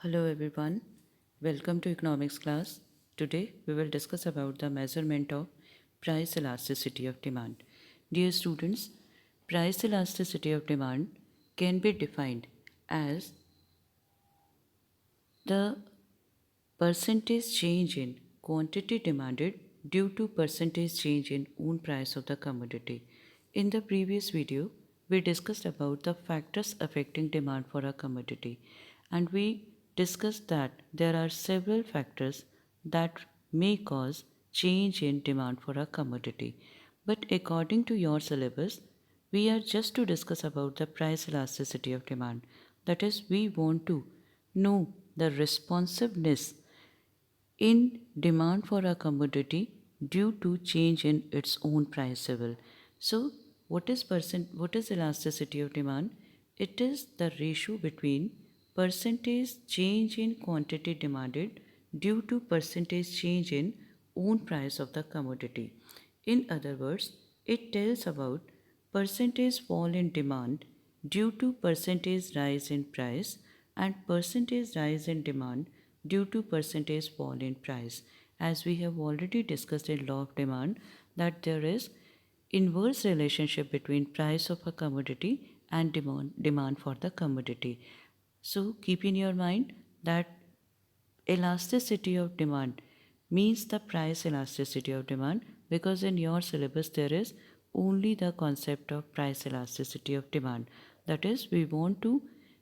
Hello everyone, welcome to economics class. Today we will discuss about the measurement of price elasticity of demand. Dear students, price elasticity of demand can be defined as the percentage change in quantity demanded due to percentage change in own price of the commodity. In the previous video, we discussed about the factors affecting demand for a commodity, and we discussed that there are several factors that may cause change in demand for a commodity. But according to your syllabus, we are just to discuss about the price elasticity of demand. That is, we want to know the responsiveness in demand for a commodity due to change in its own price level. So, what is elasticity of demand? It is the ratio between percentage change in quantity demanded due to percentage change in own price of the commodity. In other words, it tells about percentage fall in demand due to percentage rise in price and percentage rise in demand due to percentage fall in price. As we have already discussed in law of demand that there is inverse relationship between price of a commodity and demand for the commodity. So keep in your mind that elasticity of demand means the price elasticity of demand, because in your syllabus there is only the concept of price elasticity of demand. That is, we want to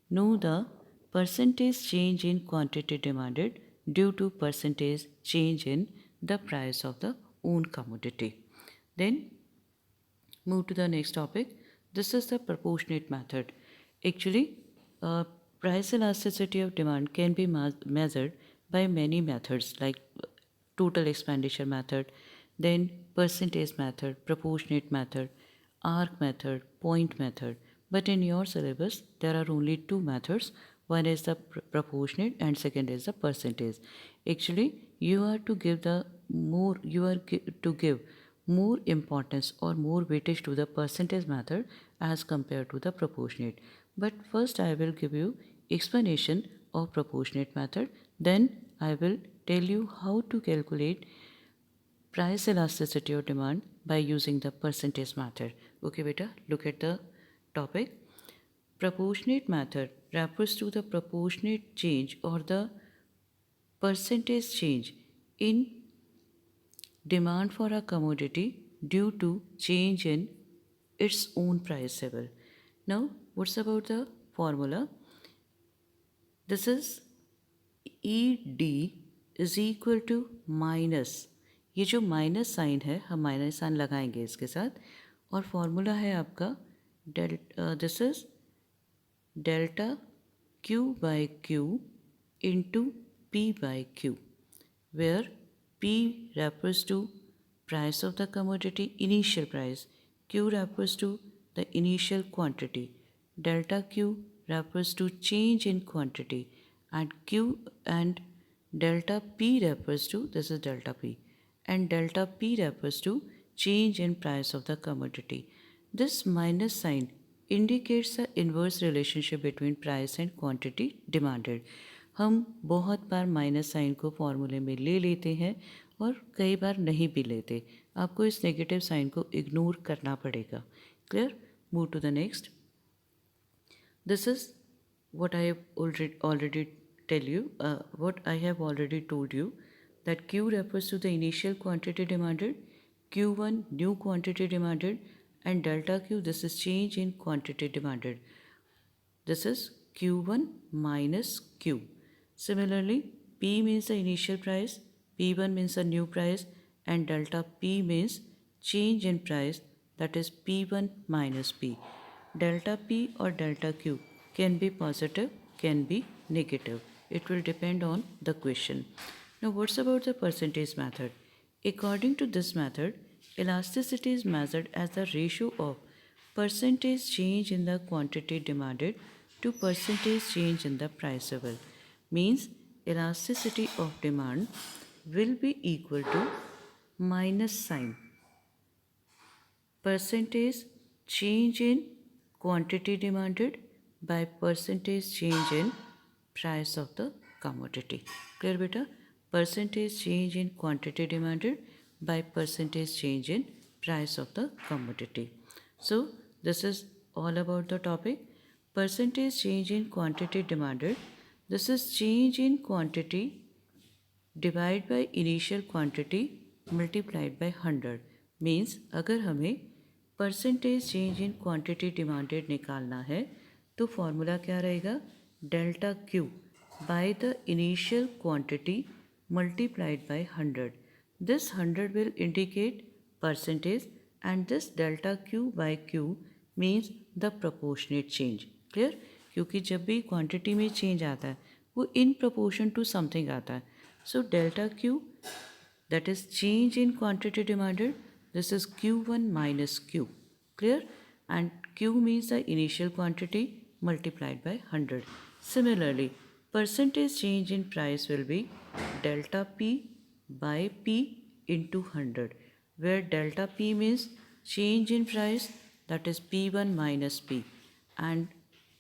know the percentage change in quantity demanded due to percentage change in the price of the own commodity. Then move to the next topic. This is the proportionate method. Actually, price elasticity of demand can be measured by many methods like total expenditure method, then percentage method, proportionate method, arc method, point method. But in your syllabus, there are only two methods. One is the proportionate and second is the percentage. Actually, you are to give more importance or more weightage to the percentage method as compared to the proportionate. But first I will give you explanation of proportionate method, then I will tell you how to calculate price elasticity of demand by using the percentage method. Okay beta, look at the topic. Proportionate method refers to the proportionate change or the percentage change in demand for a commodity due to change in its own price level. Now, what's about the formula? This is ED is equal to minus, ये जो minus sign है हम minus sign लगाएंगे इसके साथ, और formula है आपका this is delta Q by Q into P by Q, where P refers to price of the commodity, initial price, Q refers to the initial quantity, delta Q refers to change in quantity, and Q and delta P refers to, this is delta P, and delta P refers to change in price of the commodity. This minus sign indicates the inverse relationship between price and quantity demanded. हम बहुत बार minus sign को फॉर्मूले में ले लेते हैं और कई बार नहीं भी लेते. आपको इस नेगेटिव साइन को इग्नोर करना पड़ेगा. Clear? Move to the next. This is what I have already tell you, what I have already told you, that Q refers to the initial quantity demanded, Q1 new quantity demanded, and delta Q, this is change in quantity demanded. This is Q1 minus Q. Similarly, P means the initial price, P1 means the new price, and delta P means change in price, that is P1 minus P. Delta P or delta Q can be positive, can be negative. It will depend on the question. Now, what's about the percentage method? According to this method, elasticity is measured as the ratio of percentage change in the quantity demanded to percentage change in the price level. Means elasticity of demand will be equal to minus sign percentage change in quantity demanded by percentage change in price of the commodity. Clear beta? Percentage change in quantity demanded by percentage change in price of the commodity. So this is all about the topic. Percentage change in quantity demanded. This is change in quantity divided by initial quantity multiplied by 100. Means अगर हमें percentage change in quantity demanded निकालना है तो formula क्या रहेगा, delta Q by the initial quantity multiplied by 100. This 100 will indicate percentage and this delta q by q means the proportionate change. Clear? क्योंकि जब भी क्वांटिटी में चेंज आता है वो इन proportion to something आता है. So delta q, that is change in quantity demanded, this is q1 minus q. Clear? And q means the initial quantity multiplied by 100. Similarly, percentage change in price will be delta p by p into 100, where delta p means change in price, that is p1 minus p, and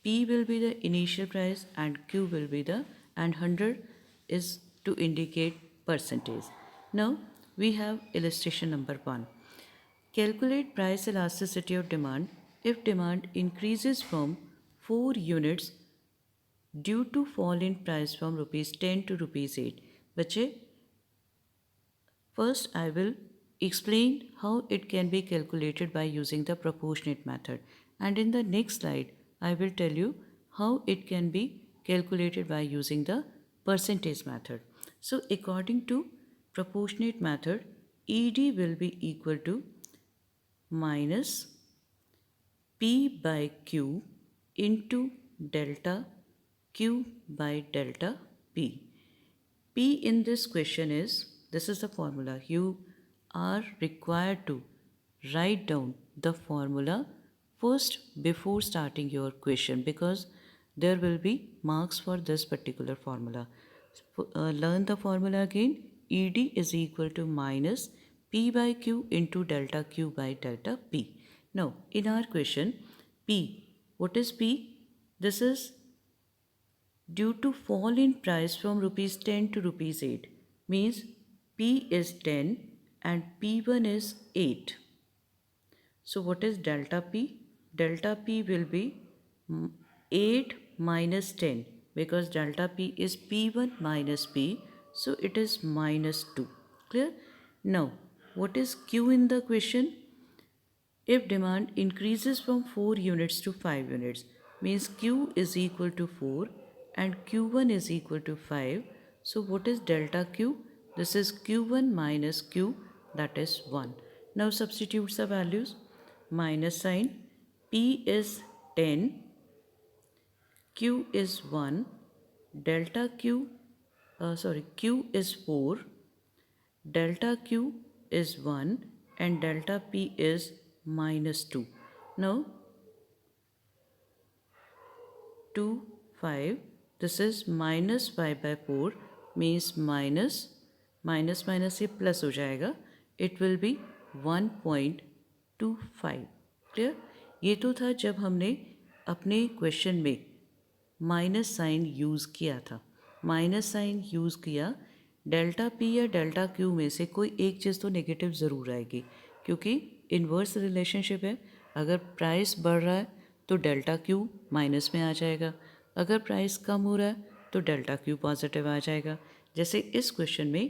p will be the initial price and q will be the, and 100 is to indicate percentage. Now we have illustration number 1. Calculate price elasticity of demand if demand increases from 4 units due to fall in price from rupees 10 to rupees 8. बच्चे, first I will explain how it can be calculated by using the proportionate method, and in the next slide I will tell you how it can be calculated by using the percentage method. So according to proportionate method, ED will be equal to minus P by Q into delta Q by delta P. P in this question is, this is the formula. You are required to write down the formula first before starting your question, because there will be marks for this particular formula. Learn the formula again. ED is equal to minus P by Q into delta Q by delta P. Now in our question, P, what is P? This is due to fall in price from rupees 10 to rupees 8, means P is 10 and P1 is 8. So what is delta P? Delta P will be 8 minus 10, because delta P is P1 minus P, so it is minus 2. Clear? Now what is Q in the question? If demand increases from 4 units to 5 units, means Q is equal to 4 and Q1 is equal to 5. So what is delta Q? This is Q1 minus Q, that is 1. Now substitute the values. Minus sign. P is 10, Q is 1, delta Q, Q is 4, delta Q is 1 and delta P is minus 2. Now 2, 5, this is minus 5 by 4, means minus minus ये plus हो जाएगा, it will be 1.25. Clear? ये तो था जब हमने अपने question में माइनस साइन यूज़ किया था. माइनस साइन यूज़ किया, डेल्टा पी या डेल्टा क्यू में से कोई एक चीज़ तो नेगेटिव ज़रूर आएगी, क्योंकि इन्वर्स रिलेशनशिप है. अगर प्राइस बढ़ रहा है तो डेल्टा क्यू माइनस में आ जाएगा, अगर प्राइस कम हो रहा है तो डेल्टा क्यू पॉजिटिव आ जाएगा. जैसे इस क्वेश्चन में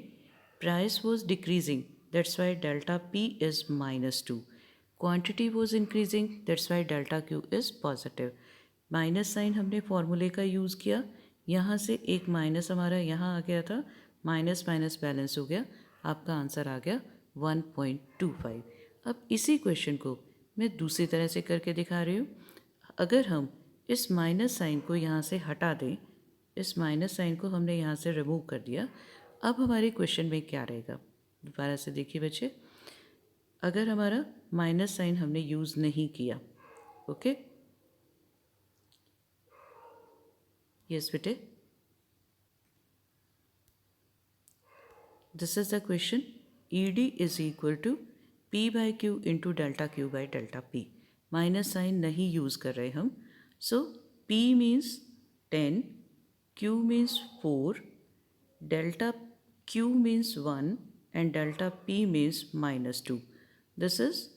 price was decreasing, that's why delta P is minus 2. Quantity was increasing, that's why delta Q is positive. Minus sign हमने फॉर्मूले का यूज़ किया, यहाँ से एक माइनस हमारा यहाँ आ गया था, माइनस माइनस बैलेंस हो गया, आपका आंसर आ गया 1.25. अब इसी क्वेश्चन को मैं दूसरी तरह से करके दिखा रही हूँ. अगर हम इस माइनस साइन को यहाँ से हटा दें, इस माइनस साइन को हमने यहाँ से रिमूव कर दिया, अब हमारे क्वेश्चन में क्या रहेगा, दोबारा से देखिए बच्चे. अगर हमारा माइनस साइन हमने यूज़ नहीं किया, ओके, यस बेटे, this is the question. ED is equal to P by Q into delta Q by delta P. Minus sign नहीं यूज़ कर रहे हम. So P means 10, Q means 4, delta Q means 1, and delta P means minus 2. This is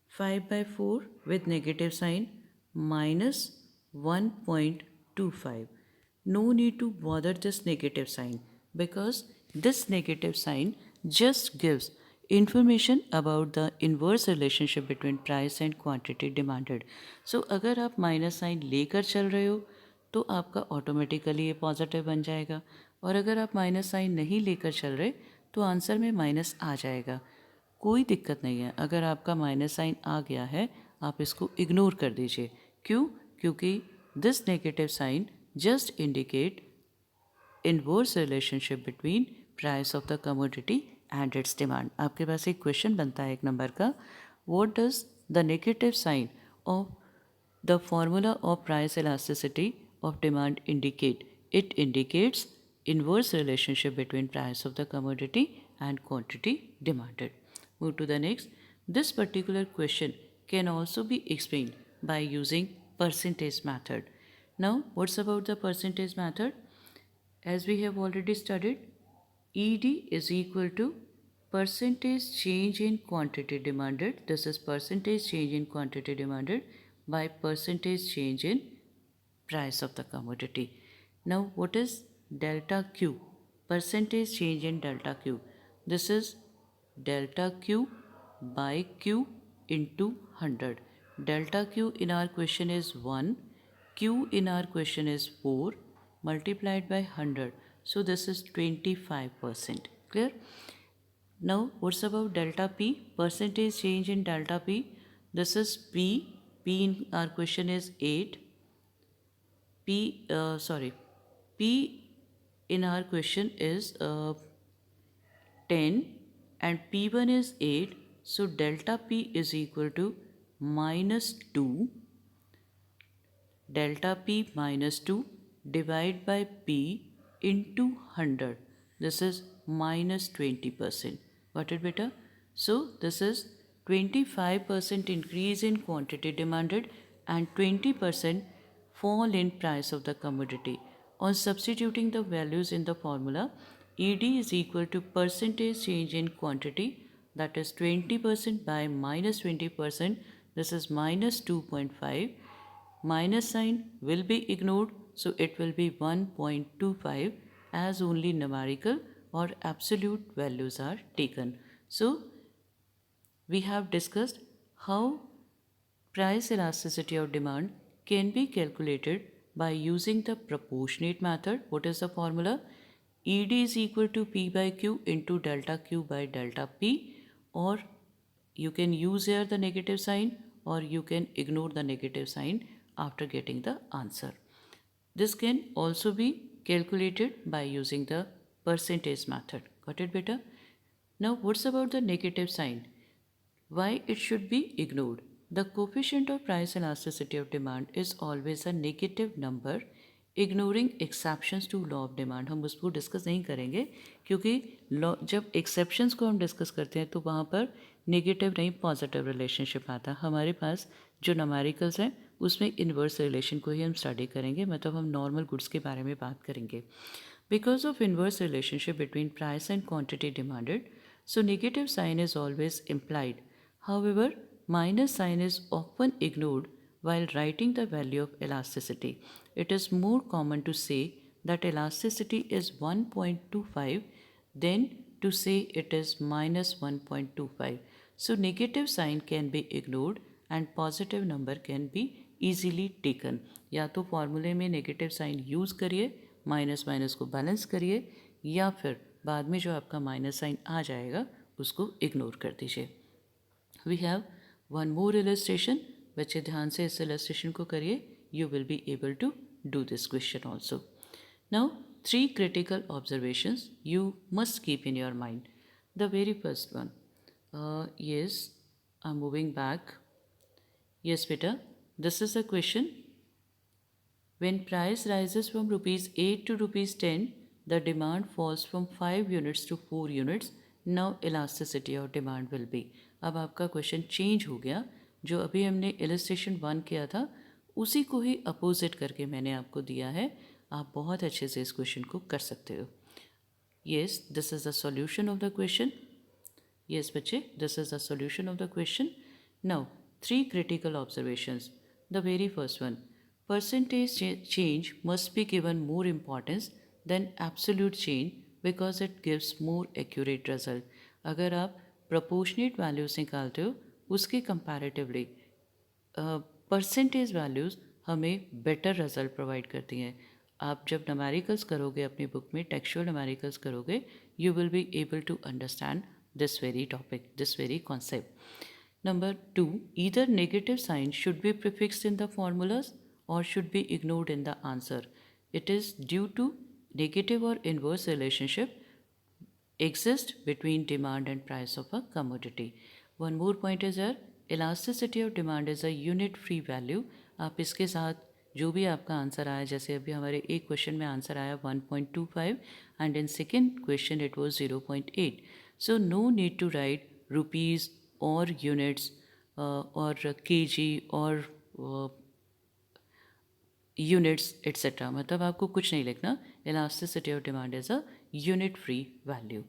5 by 4 with negative sign minus 1.25. No need to bother this negative sign because this negative sign just gives information about the inverse relationship between price and quantity demanded. So अगर आप minus sign लेकर चल रहे हो तो आपका automatically ये positive बन जाएगा, और अगर आप माइनस साइन नहीं लेकर चल रहे तो आंसर में माइनस आ जाएगा। कोई दिक्कत नहीं है, अगर आपका माइनस साइन आ गया है आप इसको इग्नोर कर दीजिए। क्यों? क्योंकि this negative sign just indicate inverse relationship between price of the commodity and its demand. आपके पास एक क्वेश्चन बनता है 1 नंबर का, what does the negative sign of the formula of price elasticity of demand indicate? It indicates inverse relationship between price of the commodity and quantity demanded. Move to the next. This particular question can also be explained by using percentage method. Now, what's about the percentage method? As we have already studied, ED is equal to percentage change in quantity demanded. This is percentage change in quantity demanded by percentage change in price of the commodity. Now, what is delta Q? Percentage change in delta Q. This is delta Q by Q into 100. Delta Q in our question is 1, Q in our question is 4 multiplied by 100. So this is 25%. Clear? Now what's about delta P? Percentage change in delta P. This is P. P in our question is 8. P in our question is 10 and P1 is 8. So delta P is equal to minus 2. Delta P minus 2 divide by P into 100. This is minus 20%. Got it, beta? So this is 25% increase in quantity demanded and 20% fall in price of the commodity. On substituting the values in the formula, ED is equal to percentage change in quantity, that is 20% by minus 20%. This is minus 2.5. Minus sign will be ignored, so it will be 1.25 as only numerical or absolute values are taken. So we have discussed how price elasticity of demand can be calculated by using the proportionate method. What is the formula? ED is equal to P by Q into delta Q by delta P, or you can use here the negative sign or you can ignore the negative sign after getting the answer. This can also be calculated by using the percentage method. Got it, beta? Now what's about the negative sign? Why it should be ignored? The coefficient of price elasticity of demand is always a negative number, ignoring exceptions to law of demand. हम उसको discuss नहीं करेंगे क्योंकि जब exceptions को हम discuss करते हैं तो वहाँ पर नेगेटिव नहीं पॉजिटिव रिलेशनशिप आता। हमारे पास जो नमेरिकल्स हैं उसमें इन्वर्स रिलेशन को ही हम स्टडी करेंगे, मतलब हम नॉर्मल गुड्स के बारे में बात करेंगे। Because of inverse relationship between price and quantity demanded, so negative sign is always implied. However, minus sign is often ignored while writing the value of elasticity. It is more common to say that elasticity is 1.25 than to say it is minus 1.25. So negative sign can be ignored and positive number can be easily taken. या तो फॉर्मूले में negative sign use करिए, minus minus को balance करिए, या फिर बाद में जो आपका माइनस साइन आ जाएगा उसको इग्नोर कर दीजिए। We have one more illustration, बच्चे ध्यान से इस इलस्ट्रेशन को करिए, you will be able to do this question also. Now 3 critical observations you must keep in your mind. The very first one, yes, I'm moving back. Yes, beta, this is a question. When price rises from rupees 8 to rupees 10, the demand falls from 5 units to 4 units. Now elasticity of demand will be. अब आपका question change हो गया, जो अभी हमने illustration 1 किया था उसी को ही अपोजिट करके मैंने आपको दिया है। आप बहुत अच्छे से इस क्वेश्चन को कर सकते हो. Yes, this is the solution of the question. Yes, बच्चे, this is the solution of the question. Now, 3 critical observations. The very first one, percentage change must be given more importance than absolute change because it gives more accurate result. अगर आप proportionate values निकालते हो, उसके comparatively percentage values हमें better result provide करती हैं. आप जब नमेरिकल्स करोगे अपनी बुक में, टेक्सचुअल नमेरिकल्स करोगे, you will be able to understand this very topic, this very concept. Number 2, either negative sign should be prefixed in the formulas or should be ignored in the answer. It is due to negative or inverse relationship exist between demand and price of a commodity. One more point is here, elasticity of demand is a unit free value. आप इसके साथ जो भी आपका answer आया, जैसे अभी हमारे एक क्वेश्चन में आंसर आया 1.25 and in second question it was 0.8. So no need to write rupees और यूनिट्स और केजी और यूनिट्स एट्सेट्रा, मतलब आपको कुछ नहीं लिखना. Elasticity of demand is a unit free value.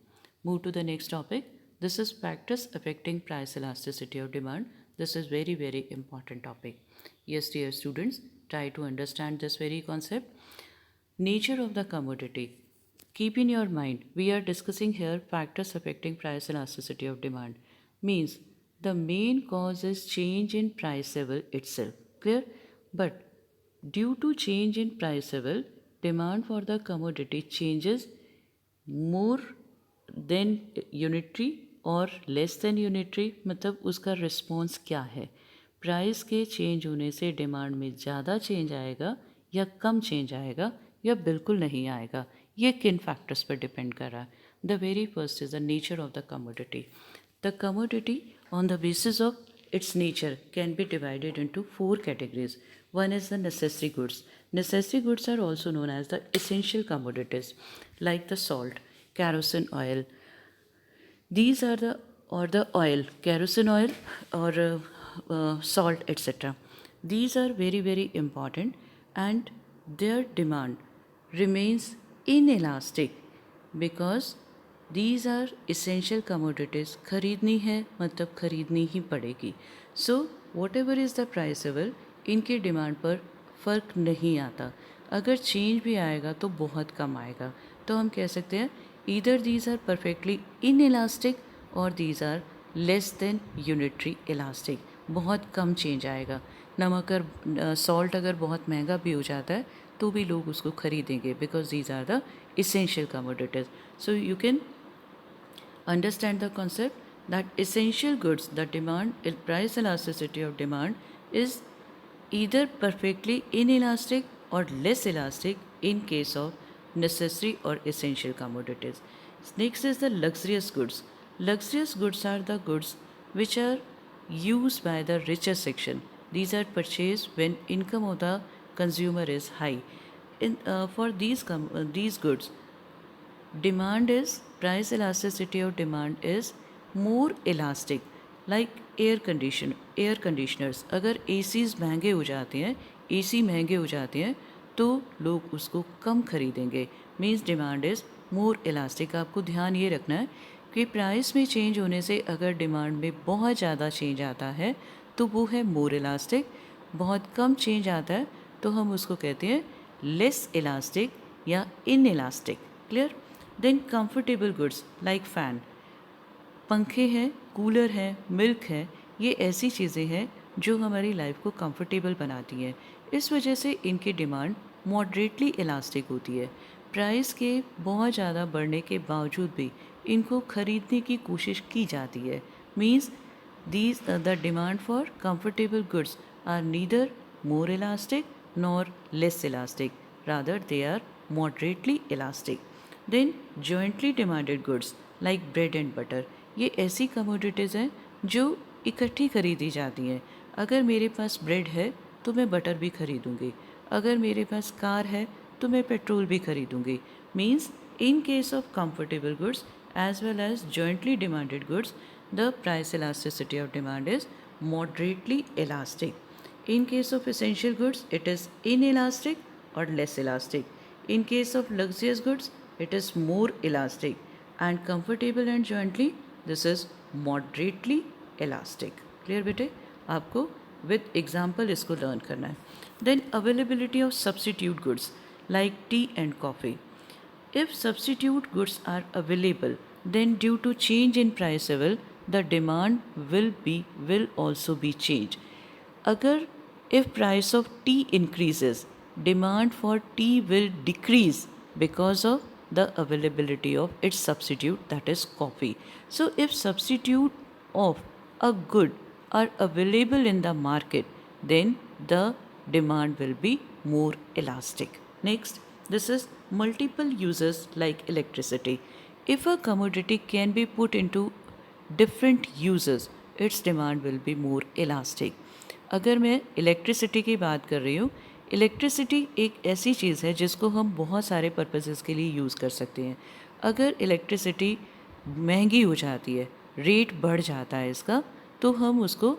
Move to the next topic. This is factors affecting price elasticity of demand. This is very very important topic. Yes, dear students, try to understand this very concept. Nature of the commodity. Keep in your mind, we are discussing here factors affecting price elasticity of demand. Means the main cause is change in price level itself. Clear? But due to change in price level, demand for the commodity changes more than unitary और less than unitary. मतलब उसका response क्या है. Price के change होने से demand में ज़्यादा चेंज आएगा या कम चेंज आएगा या बिल्कुल नहीं आएगा, ये किन फैक्टर्स पर डिपेंड कर रहा है. The very first is the nature of the commodity. The commodity on the basis of its nature can be divided into 4 categories. One is the necessary goods. Necessary goods are also known as the essential commodities like the salt, kerosene oil. These are the oil, kerosene oil or salt, etc. These are very very important and their demand remains inelastic because these are essential commodities. खरीदनी है मतलब खरीदनी ही पड़ेगी. So whatever is the price level, इनके demand पर फ़र्क नहीं आता. अगर चेंज भी आएगा तो बहुत कम आएगा. तो हम कह सकते हैं either these are perfectly inelastic or these are less than unitary elastic. बहुत कम चेंज आएगा. नमक अगर सॉल्ट अगर बहुत महंगा भी हो जाता है तो भी लोग उसको खरीदेंगे because these are the essential commodities. So you can understand the concept that essential goods, the demand price elasticity of demand is either perfectly inelastic or less elastic in case of necessary or essential commodities. Next is the luxurious goods. Luxurious goods are the goods which are used by the richer section. These are purchased when income of the consumer is high. For these goods, demand is price elasticity of demand is more elastic. Like air conditioners. अगर ACs महंगे हो जाते हैं, AC महंगे हो जाते हैं तो लोग उसको कम खरीदेंगे. Means demand is more elastic. आपको ध्यान ये रखना है कि प्राइस में चेंज होने से अगर डिमांड में बहुत ज़्यादा चेंज आता है तो वो है मोर इलास्टिक. बहुत कम चेंज आता है तो हम उसको कहते हैं लेस इलास्टिक या inelastic. Clear? Then comfortable goods like fan. पंखे हैं, कूलर है, मिल्क है, ये ऐसी चीज़ें हैं जो हमारी लाइफ को कंफर्टेबल बनाती हैं. इस वजह से इनकी डिमांड मॉडरेटली इलास्टिक होती है. प्राइस के बहुत ज़्यादा बढ़ने के बावजूद भी इनको खरीदने की कोशिश की जाती है. Means these the demand for comfortable goods are neither more elastic nor less elastic, rather they are moderately elastic. Then jointly demanded goods like bread and butter. ये ऐसी कमोडिटीज़ हैं जो इकट्ठी खरीदी जाती हैं. अगर मेरे पास ब्रेड है तो मैं बटर भी खरीदूँगी. अगर मेरे पास कार है तो मैं पेट्रोल भी खरीदूँगी. Means in case of comfortable goods as well as jointly demanded goods, the price elasticity of demand is moderately elastic. In case of essential goods, it is inelastic or less elastic. In case of luxurious goods, it is more elastic, and comfortable and jointly, this is moderately elastic. Clear बेटे? आपको with example इसको learn करना है. Then availability of substitute goods like tea and coffee. If substitute goods are available, then due to change in price level, the demand will also be changed. Agar if price of tea increases, demand for tea will decrease because of the availability of its substitute, that is coffee. So if substitute of a good are available in the market, then the demand will be more elastic. Next, this is multiple uses like electricity. If a commodity can be put into different uses, its demand will be more elastic. अगर मैं electricity की बात कर रही हूँ, electricity एक ऐसी चीज़ है जिसको हम बहुत सारे पर्पसेस के लिए यूज़ कर सकते हैं. अगर इलेक्ट्रिसिटी महंगी हो जाती है, रेट बढ़ जाता है इसका, तो हम उसको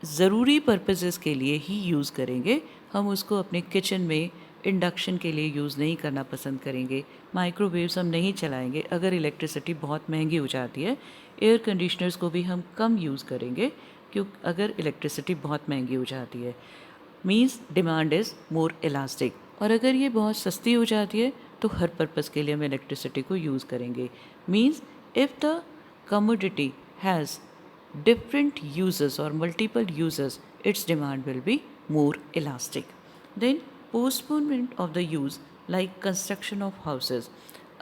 ज़रूरी पर्पसेस के लिए ही यूज़ करेंगे. हम उसको अपने किचन में इंडक्शन के लिए यूज़ नहीं करना पसंद करेंगे. माइक्रोवेव्स हम नहीं चलाएंगे अगर इलेक्ट्रिसिटी बहुत महंगी हो जाती है. एयर कंडीशनर्स को भी हम कम यूज़ करेंगे क्योंकि अगर इलेक्ट्रिसिटी बहुत महंगी हो जाती है. Means demand is more elastic. और अगर ये बहुत सस्ती हो जाती है तो हर पर्पज़ के लिए हम इलेक्ट्रिसिटी को यूज़ करेंगे. Means if the commodity has different uses or multiple uses, its demand will be more elastic. Then postponement of the use like construction of houses.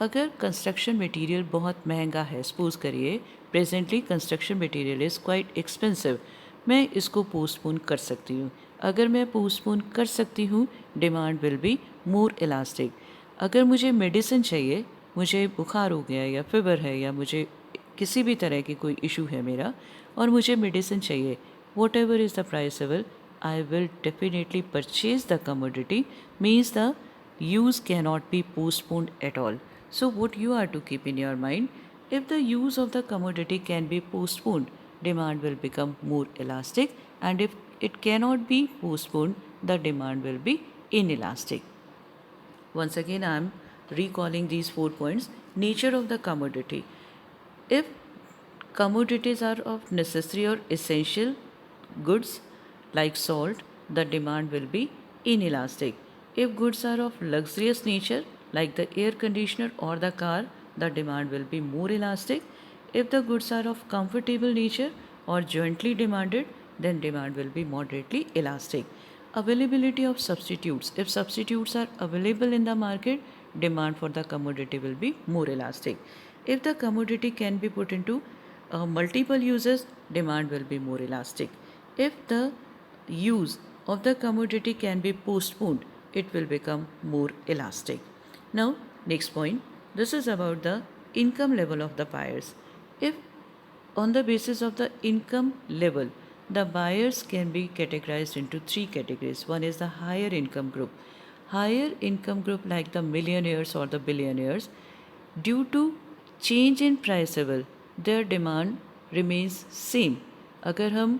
अगर कंस्ट्रक्शन मटेरियल बहुत महंगा है, सपोज करिए presently construction material is quite expensive, मैं इसको postpone कर सकती हूँ. अगर मैं पोस्टपोन कर सकती हूँ, demand will be more elastic. अगर मुझे मेडिसिन चाहिए, मुझे बुखार हो गया या फीवर है या मुझे किसी भी तरह की कोई इशू है मेरा और मुझे मेडिसिन चाहिए, what ever is the price level, I will definitely purchase the commodity. Means the use cannot be postponed at all. So what you are to keep in your mind, if the use of the commodity can be postponed, demand will become more elastic, and if it cannot be postponed, the demand will be inelastic. Once again I am recalling these 4 points. Nature of the commodity. If commodities are of necessary or essential goods like salt, the demand will be inelastic. If goods are of luxurious nature like the air conditioner or the car, the demand will be more elastic. If the goods are of comfortable nature or jointly demanded, then demand will be moderately elastic. Availability of substitutes. If substitutes are available in the market, demand for the commodity will be more elastic. If the commodity can be put into multiple uses, demand will be more elastic. If the use of the commodity can be postponed, it will become more elastic. Now, next point, this is about the income level of the buyers. If on the basis of the income level, the buyers can be categorized into 3 categories. One is the higher income group. Higher income group like the millionaires or the billionaires, due to change in price level, their demand remains same. अगर हम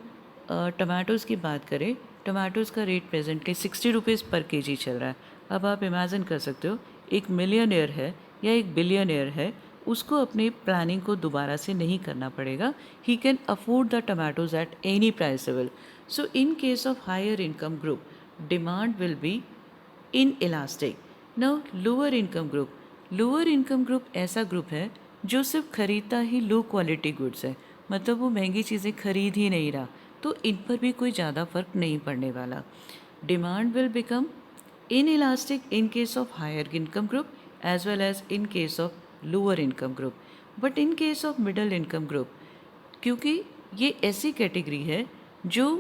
tomatoes की बात करें, tomatoes का rate presently 60 rupees पर KG चल रहा है. अब आप इमेजिन कर सकते हो, एक मिलियनियर है या एक बिलियनियर है, उसको अपनी प्लानिंग को दोबारा से नहीं करना पड़ेगा. He can afford the tomatoes at any price level. So in case of higher income group, demand will be inelastic. Now lower income group. Lower income group ऐसा ग्रुप है जो सिर्फ खरीदता ही लो क्वालिटी गुड्स है, मतलब वो महंगी चीज़ें खरीद ही नहीं रहा, तो इन पर भी कोई ज़्यादा फर्क नहीं पड़ने वाला. Demand will become inelastic in case of higher income group as well as in case of lower income group. But in case of middle income group, क्योंकि ये ऐसी कैटेगरी है जो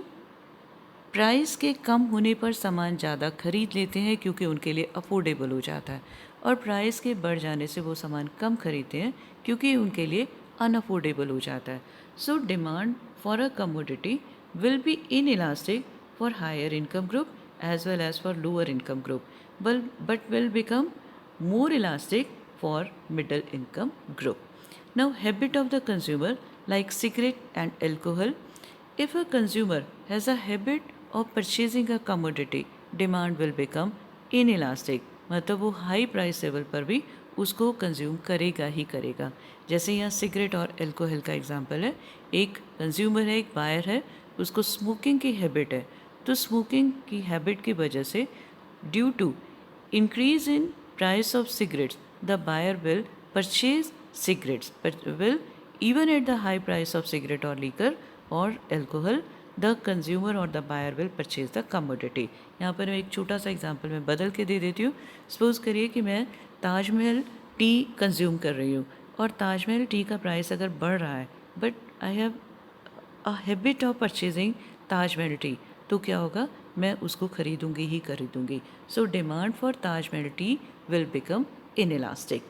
प्राइस के कम होने पर सामान ज़्यादा खरीद लेते हैं क्योंकि उनके लिए अफोर्डेबल हो जाता है, और प्राइस के बढ़ जाने से वो सामान कम खरीदते हैं क्योंकि उनके लिए अनअफोर्डेबल हो जाता है. So demand for a commodity will be inelastic for higher income group as well as for lower income group, but will become more elastic for middle income group. Now, habit of the consumer like cigarette and alcohol. If a consumer has a habit of purchasing a commodity, demand will become inelastic. मतलब वो high price level पर भी उसको consume करेगा ही करेगा। जैसे यहाँ cigarette और अल्कोहल का एग्जांपल है, एक कंज्यूमर है, एक बायर है, उसको स्मोकिंग की हैबिट है, तो स्मोकिंग की हैबिट की वजह से due to increase in price of cigarettes, the buyer will purchase cigarettes, but will even at the high price of cigarette or liquor or alcohol, the consumer or the buyer will purchase the commodity। यहाँ पर मैं एक छोटा सा example मैं बदल के दे देती हूँ। सपोज़ करिए कि मैं ताजमहल टी कंज्यूम कर रही हूँ और ताजमहल टी का प्राइस अगर बढ़ रहा है, but I have a habit of purchasing Taj Mahal tea, तो क्या होगा, मैं उसको खरीदूंगी ही खरीदूंगी। So demand for Taj Mahal tea will become inelastic.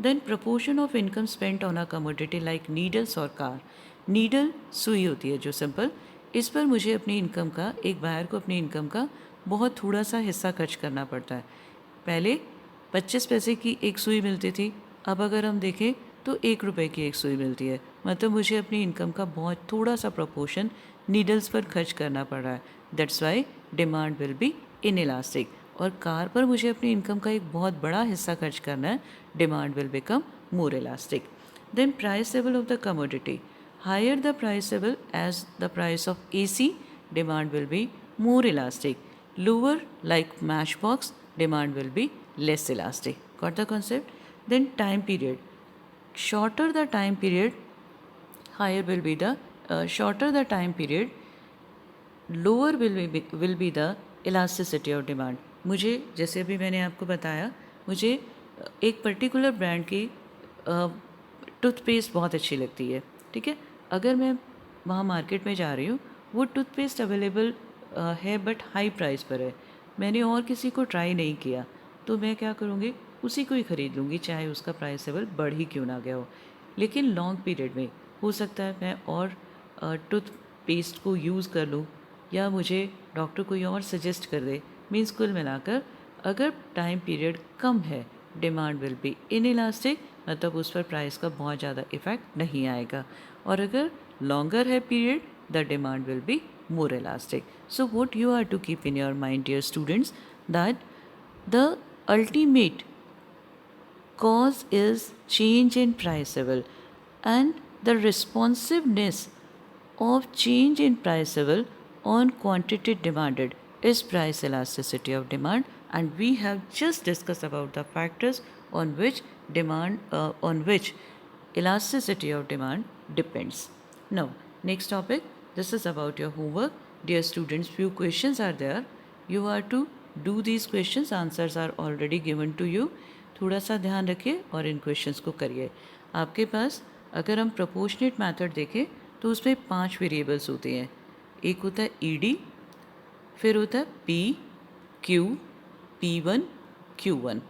Then proportion of income spent on a commodity like needles और कार। नीडल सुई होती है जो सिंपल, इस पर मुझे अपनी इनकम का, एक बायर को अपनी इनकम का बहुत थोड़ा सा हिस्सा खर्च करना पड़ता है। पहले 25 पैसे की एक सुई मिलती थी, अब अगर हम देखें तो 1 रुपये की एक सुई मिलती है। मतलब मुझे अपनी इनकम का बहुत थोड़ा सा प्रपोर्शन नीडल्स पर खर्च करना पड़ रहा है। That's why demand will B inelastic. और कार पर मुझे अपनी इनकम का एक बहुत बड़ा हिस्सा खर्च करना है, demand will become more elastic. Then price level of the commodity, higher the price level as the price of AC, demand will be more elastic. Lower, like matchbox, demand will be less elastic. Got the concept? Then time period, shorter the time period, higher will be the shorter the time period, lower will be the elasticity of demand. मुझे जैसे अभी मैंने आपको बताया, मुझे एक particular brand की toothpaste बहुत अच्छी लगती है, ठीक है। अगर मैं वहाँ मार्केट में जा रही हूँ, वो टूथपेस्ट अवेलेबल है बट हाई प्राइस पर है, मैंने और किसी को ट्राई नहीं किया, तो मैं क्या करूँगी, उसी को ही ख़रीद लूँगी, चाहे उसका प्राइस लेवल बढ़ ही क्यों ना गया हो। लेकिन लॉन्ग पीरियड में हो सकता है मैं और टूथपेस्ट को यूज़ कर लूँ, या मुझे डॉक्टर कोई और सजेस्ट कर दे। मीन्स कुल मिलाकर अगर टाइम पीरियड कम है, डिमांड विल बी इनइलास्टिक, मतलब उस पर प्राइस का बहुत ज़्यादा इफेक्ट नहीं आएगा। और अगर लॉन्गर है period, the demand will B more elastic. So what you are to keep in your mind, dear students, that the ultimate cause is change in price level, and the responsiveness of change in price level on quantity demanded is price elasticity of demand, and we have just discussed about the factors on which elasticity of demand depends. Now next topic, this is about your homework. Dear students, few questions are there, you are to do these questions, answers are already given to you। थोड़ा सा ध्यान रखिए और इन questions को करिए। आपके पास अगर हम प्रोपोर्शनेट मेथड देखें तो उसमें 5 वेरिएबल्स होते हैं। एक होता है ED, फिर होता है P, Q, P1, Q1।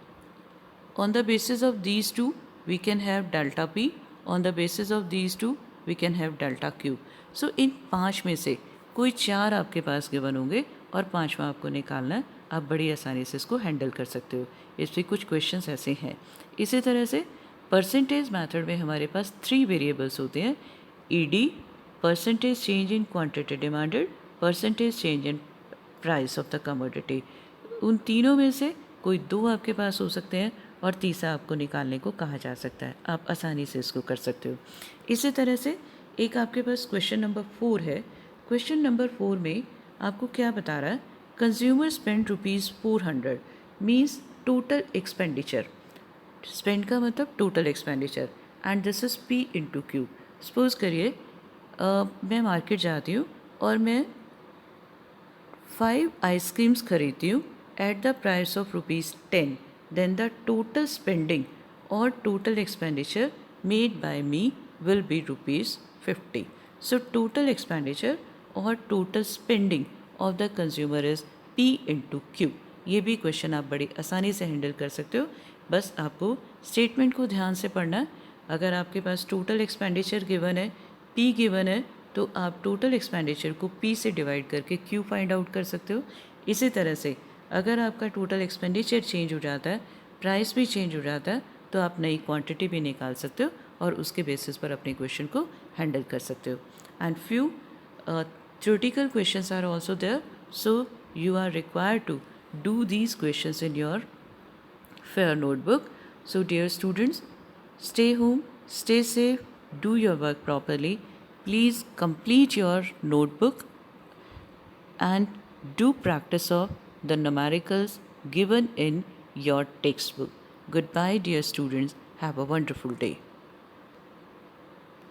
On the basis of these two, we can have delta P. On the basis of these two, we can have delta Q. So इन 5 में से कोई 4 आपके पास गिवन होंगे और 5वां आपको निकालना है। आप बड़ी आसानी से इसको हैंडल कर सकते हो। इसमें कुछ क्वेश्चंस ऐसे हैं। इसी तरह से परसेंटेज मेथड में हमारे पास 3 वेरिएबल्स होते हैं, ED, percentage change in quantity demanded, percentage change in price of the commodity. उन तीनों में से कोई 2 आपके पास हो सकते हैं और तीसरा आपको निकालने को कहा जा सकता है। आप आसानी से इसको कर सकते हो। इसी तरह से एक आपके पास क्वेश्चन नंबर 4 है। क्वेश्चन नंबर 4 में आपको क्या बता रहा है, consumer spend ₹400, means total expenditure. Spend का मतलब total expenditure, and this is P into Q। Suppose करिए मैं मार्केट जाती हूँ और मैं 5 आइसक्रीम्स खरीदती हूँ at the price of ₹10, then the total spending or total expenditure made by me will be ₹50. So total expenditure or total spending of the consumer is P into Q। ये भी question आप बड़ी आसानी से handle कर सकते हो। बस आपको स्टेटमेंट को ध्यान से पढ़ना है। अगर आपके पास टोटल एक्सपेंडिचर गिवन है, P गिवन है, तो आप टोटल एक्सपेंडिचर को P से डिवाइड करके Q फाइंड आउट कर सकते हो। इसी तरह से अगर आपका टोटल एक्सपेंडिचर चेंज हो जाता है, प्राइस भी चेंज हो जाता है, तो आप नई क्वांटिटी भी निकाल सकते हो और उसके बेसिस पर अपने क्वेश्चन को हैंडल कर सकते हो। And few theoretical questions are also there, so you are required to do these questions in your fair notebook. So, dear students, stay home, stay safe, do your work properly. Please complete your notebook and do practice of the numericals given in your textbook. Goodbye, dear students. Have a wonderful day.